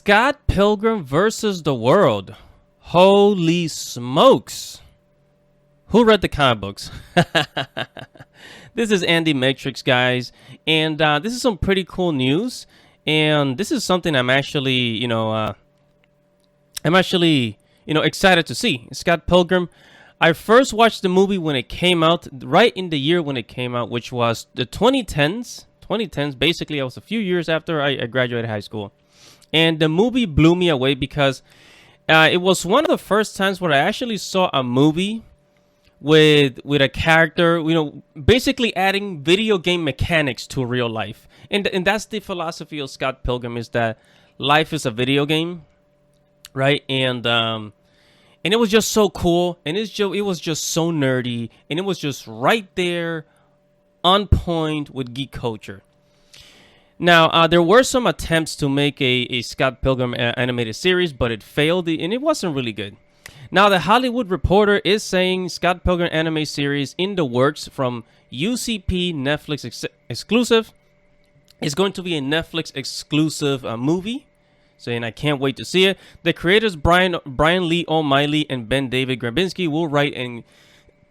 Scott Pilgrim versus the World. Holy smokes. Who read the comic books? This is Andy Matrix, guys. And this is some pretty cool news. And this is something I'm actually, excited to see. Scott Pilgrim. I first watched the movie when it came out, right in the year when it came out, which was the 2010s. 2010s, basically, I was a few years after I graduated high school. And the movie blew me away because it was one of the first times where I actually saw a movie with a character, basically adding video game mechanics to real life. And that's the philosophy of Scott Pilgrim, is that life is a video game, right? And it was just so cool, and it was just so nerdy, and it was just right there on point with geek culture. Now, there were some attempts to make a Scott Pilgrim animated series, but it failed, and it wasn't really good. Now, The Hollywood Reporter is saying Scott Pilgrim anime series in the works from UCP Netflix exclusive. It's going to be a Netflix exclusive movie. And I can't wait to see it. The creators Brian Lee O'Malley and Ben David Grabinski will write and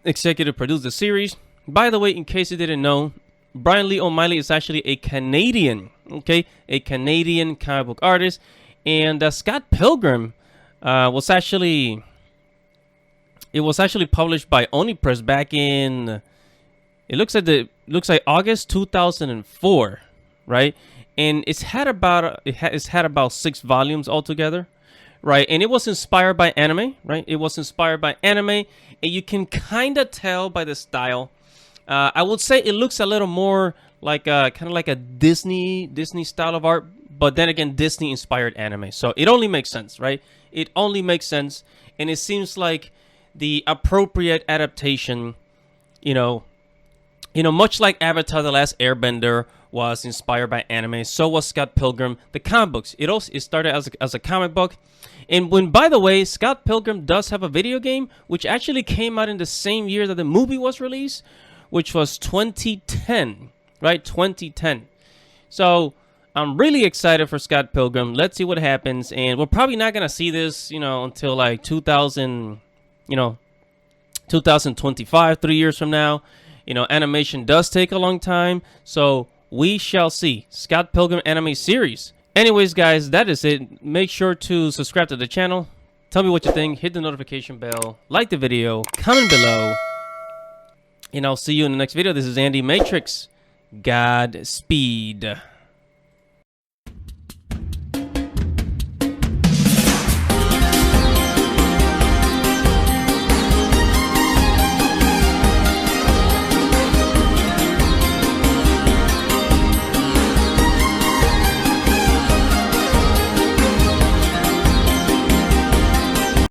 executive produce the series. By the way, in case you didn't know, Brian Lee O'Malley is actually a Canadian, a Canadian comic book artist. And Scott Pilgrim was actually published by Oni Press back in, it looks like August 2004, right? And it's had about 6 volumes altogether, right? And it was inspired by anime, right? It was inspired by anime, and you can kind of tell by the style. I would say it looks a little more like kind of like a Disney style of art, but then again, Disney inspired anime, so it only makes sense, right? It only makes sense, and it seems like the appropriate adaptation, much like Avatar: The Last Airbender was inspired by anime, so was Scott Pilgrim, the comic books. It started as a comic book. And by the way, Scott Pilgrim does have a video game, which actually came out in the same year that the movie was released, which was 2010, right? 2010. So I'm really excited for Scott Pilgrim. Let's see what happens. And we're probably not going to see this, until like 2025, 3 years from now. Animation does take a long time. So we shall see. Scott Pilgrim anime series. Anyways, guys, that is it. Make sure to subscribe to the channel. Tell me what you think. Hit the notification bell. Like the video. Comment below. And I'll see you in the next video. This is Andy Matrix. Godspeed.